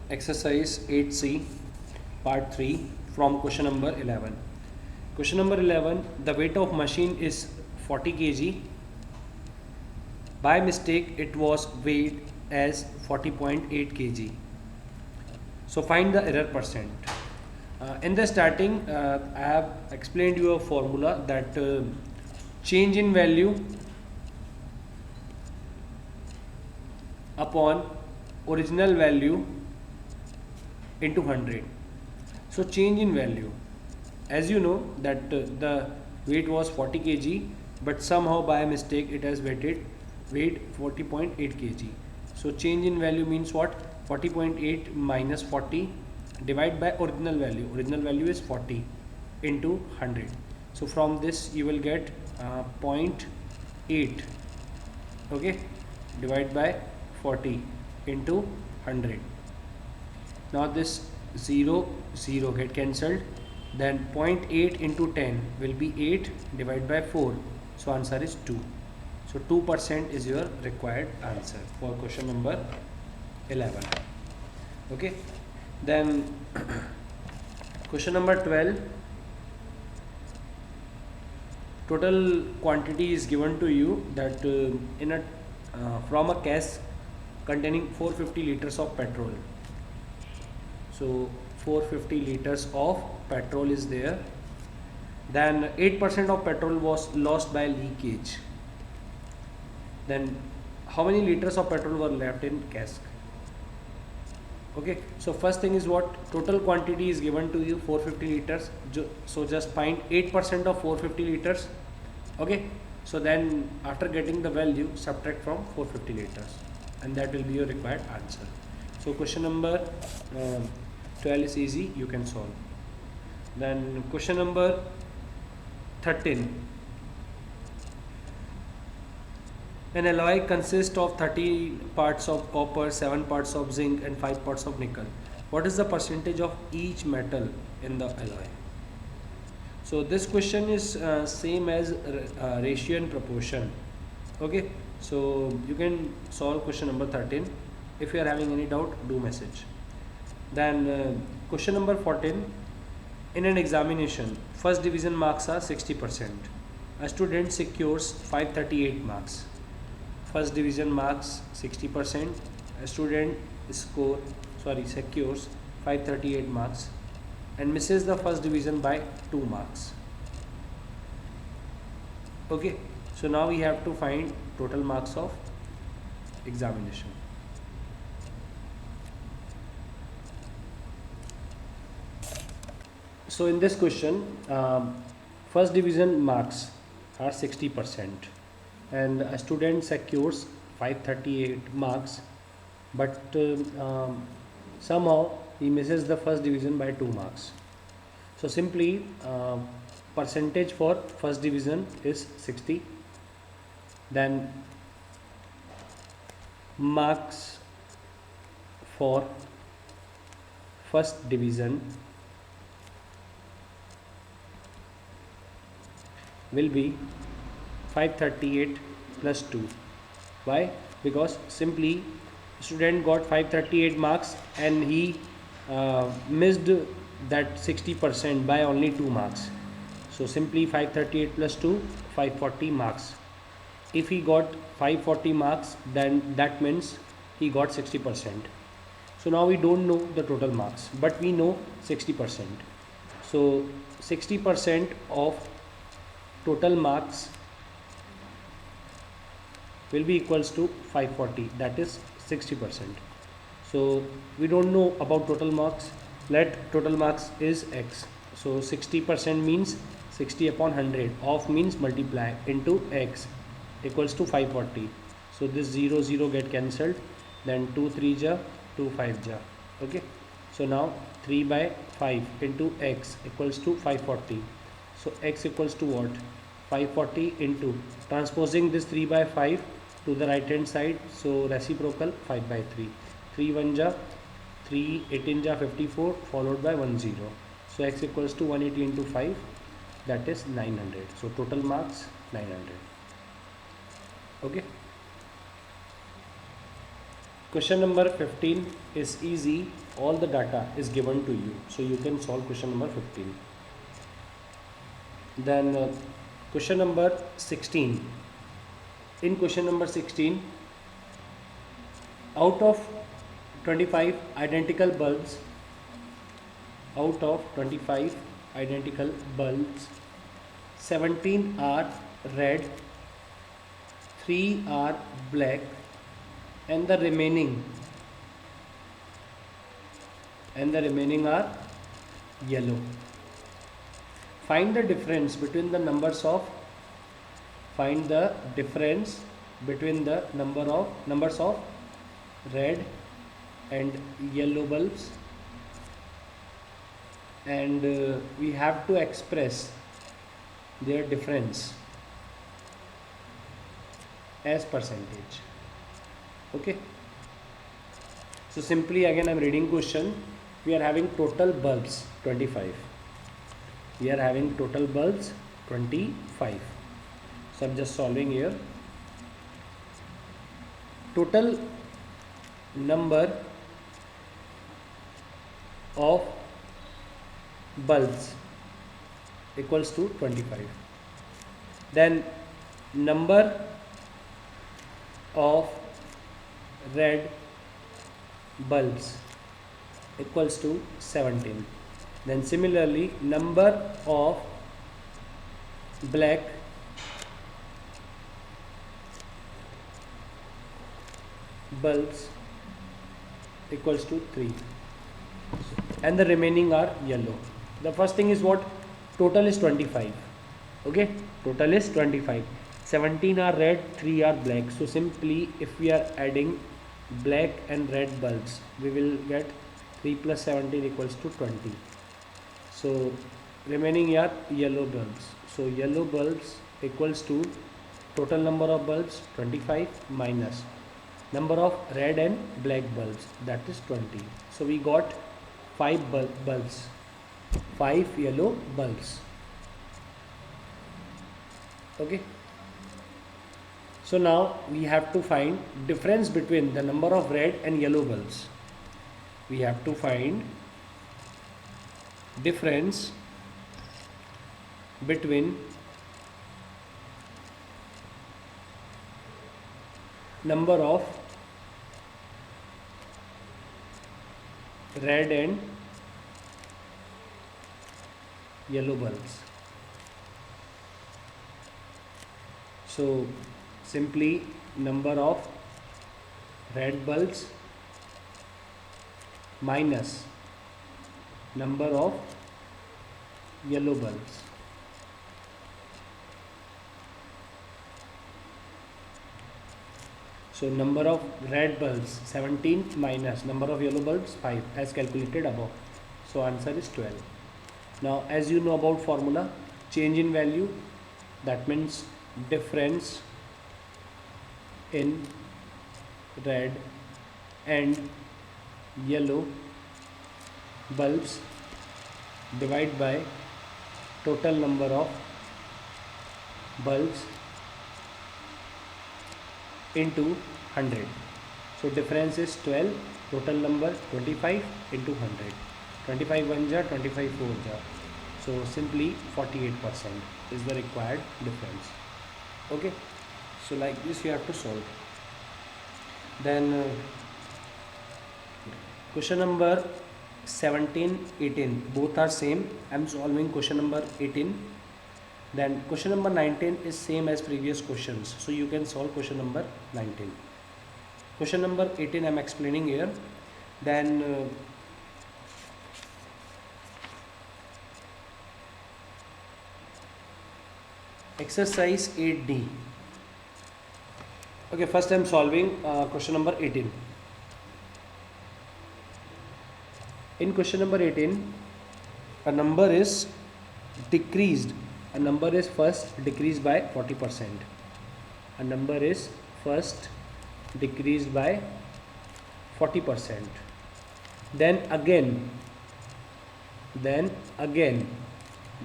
Exercise 8C, part 3 from question number 11. Question number 11, the weight of machine is 40 kg. By mistake, it was weighed as 40.8 kg. So find the error percent. In the starting, I have explained you a formula that change in value upon original value into 100. So change in value, as you know that the weight was 40 kg, but somehow by mistake it has weighed 40.8 kg. So change in value means what? 40.8 minus 40 divide by original value. Original value is 40 into 100. So from this you will get 0.8, okay, divide by 40 into 100. Now this 0 get cancelled, then 0.8 into 10 will be 8 divided by 4, so answer is 2. So 2% is your required answer for question number 11. Okay, then question number 12, total quantity is given to you that in a from a cask containing 450 liters of petrol. So 450 liters of petrol is there, then 8% of petrol was lost by leakage. Then how many liters of petrol were left in cask? Okay, so first thing is what? Total quantity is given to you 450 liters. So just find 8% of 450 liters. Okay, so then after getting the value, subtract from 450 liters, and that will be your required answer. So question number 12 is easy, you can solve. Then question number 13. An alloy consists of 30 parts of copper, 7 parts of zinc and 5 parts of nickel. What is the percentage of each metal in the alloy? So this question is same as ratio and proportion. Okay, so you can solve question number 13. If you are having any doubt, do message. Then question number 14. In an examination, first division marks are 60%. A student secures 538 marks. First division marks 60%. A student secures 538 marks and misses the first division by 2 marks. Okay, so now we have to find total marks of examination. So in this question, first division marks are 60% and a student secures 538 marks, but somehow he misses the first division by 2 marks. So simply percentage for first division is 60, then marks for first division will be 538 plus 2. Why? Because simply student got 538 marks and he missed that 60% by only 2 marks. So simply 538 plus 2, 540 marks. If he got 540 marks, then that means he got 60%. So now we don't know the total marks, but we know 60%. So 60% of total marks will be equals to 540, that is 60%. So we don't know about total marks. Let total marks is x. So 60% means 60 upon 100. Of means multiply into x equals to 540. So this 0 get cancelled. Then 2 3 ja, 2 5 ja. Okay. So now 3 by 5 into x equals to 540. So x equals to what? 540 into transposing this 3 by 5 to the right hand side, so reciprocal 5 by 3. 3 1 ja 3, 18 ja 54 followed by 1 0. So x equals to 180 into 5, that is 900. So total marks 900. Okay. Question number 15 is easy. All the data is given to you, so you can solve question number 15. Then question number 16. In question number 16, out of 25 identical bulbs, out of 25 identical bulbs, 17 are red, 3 are black, and the remaining are yellow. Find the difference between the numbers of numbers of red and yellow bulbs, and we have to express their difference as percentage. Okay, so simply again I'm reading question. We are having total bulbs 25. We are having total bulbs 25. So I'm just solving here. Total number of bulbs equals to 25. Then number of red bulbs equals to 17. Then similarly, number of black bulbs equals to 3, and the remaining are yellow. The first thing is what? Total is 25. Okay, total is 25. 17 are red, 3 are black. So simply if we are adding black and red bulbs, we will get 3 plus 17 equals to 20. So remaining are yellow bulbs. So yellow bulbs equals to total number of bulbs 25 minus number of red and black bulbs, that is 20. So we got 5 bulbs, 5 yellow bulbs. Okay, so now we have to find difference between the number of red and yellow bulbs. We have to find difference between number of red and yellow bulbs. So simply number of red bulbs minus number of yellow bulbs. So number of red bulbs 17 minus number of yellow bulbs 5 as calculated above. So answer is 12. Now as you know about formula, change in value, that means difference in red and yellow bulbs divided by total number of bulbs into 100. So difference is 12, total number 25 into 100. 25 1 ja, 25 4 ja. So simply 48% is the required difference. Okay, so like this you have to solve. Then question number 17, 18 both are same. I am solving question number 18. Then question number 19 is same as previous questions, so you can solve question number 19. Question number 18 I am explaining here. Then exercise 8D. Okay, first I am solving question number 18. In question number 18, a number is decreased. A number is first decreased by 40%. A number is first decreased by 40%. Then again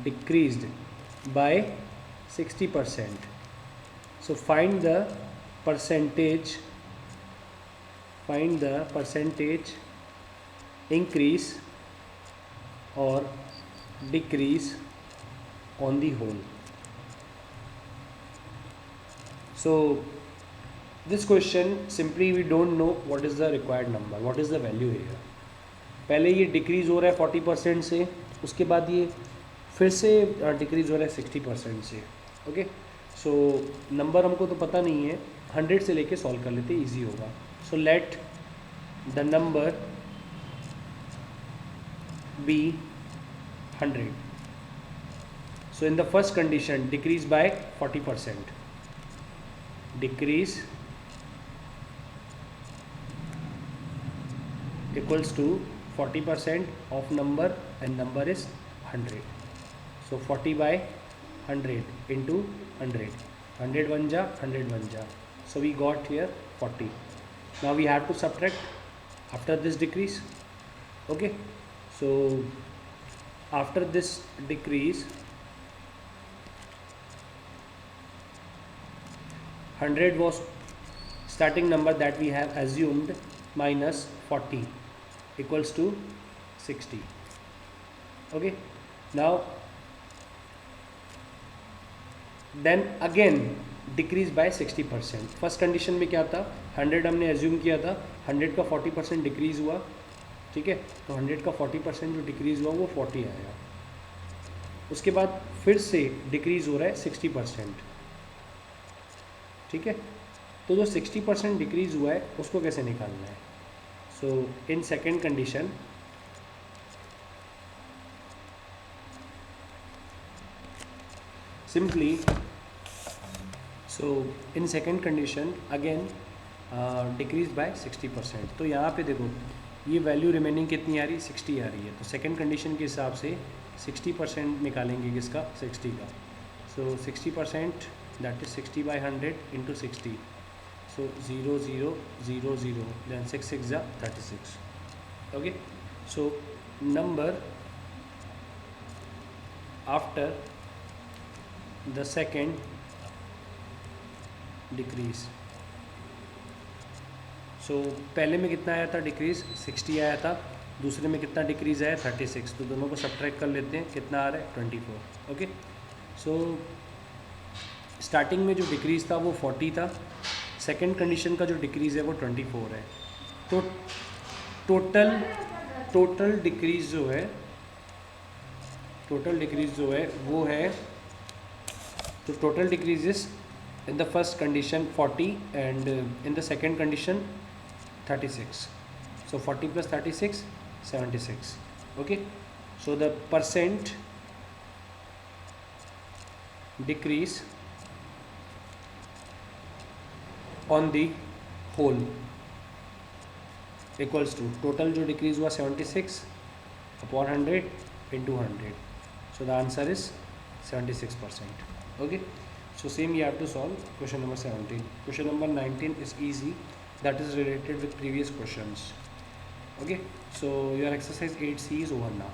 decreased by 60%. So find the percentage find the percentage increase or decrease on the whole. So this question simply we don't know what is the required number, what is the value here. पहले ये decrease हो रहा है 40% से, उसके बाद ये फिर से डिक्रीज़ हो रहा है 60% से. ओके, सो नंबर हमको तो पता नहीं है, 100 से लेके सॉल्व कर लेते, इजी होगा. So let the number be 100. So in the first condition, decrease by 40%. Decrease equals to 40% of number, and number is 100. So 40 by 100 into 100. 100 1 ja, 100 1 ja. So we got here 40. Now we have to subtract after this decrease. Okay. So after this decrease, 100 was starting number that we have assumed, minus 40 equals to 60. Okay, now then again decrease by 60%. First condition में क्या था, 100 हमने assume किया था, 100 का 40% decrease हुआ. ठीक है, तो 100 का 40% जो डिक्रीज़ हुआ वो 40 आया. उसके बाद फिर से डिक्रीज़ हो रहा है 60%. ठीक है, तो जो 60% डिक्रीज़ हुआ है उसको कैसे निकालना है. So in second condition, simply so in second condition again decrease by 60%. तो यहाँ पे देखो ये वैल्यू रिमेनिंग कितनी आ रही है, 60 आ रही है. तो सेकेंड कंडीशन के हिसाब से 60% निकालेंगे किसका, 60 का. सो 60% that is 60 by 100 into 60. So 0 0 0 0, then 6 6 are 36. Okay, so number after the second decrease. So पहले में कितना आया था डिक्रीज, 60 आया था. दूसरे में कितना डिक्रीज आया, 36. तो दोनों को सब्ट्रैक्ट कर लेते हैं, कितना आ रहा है, 24. ओके, सो स्टार्टिंग में जो डिक्रीज़ था वो 40 था, सेकंड कंडीशन का जो डिक्रीज़ है वो 24 है. तो टोटल डिक्रीज़ जो है वो है, तो total decreases in the first condition 40 and in the second condition 36. So 40 plus 36 76. Okay, so the percent decrease on the whole equals to total जो डिक्रीज हुआ 76 upon 100 into 100. So the answer is 76%. Okay, so same you have to solve question number 17. Question number 19 is easy, that is related with previous questions. Okay, so your exercise 8C is over now.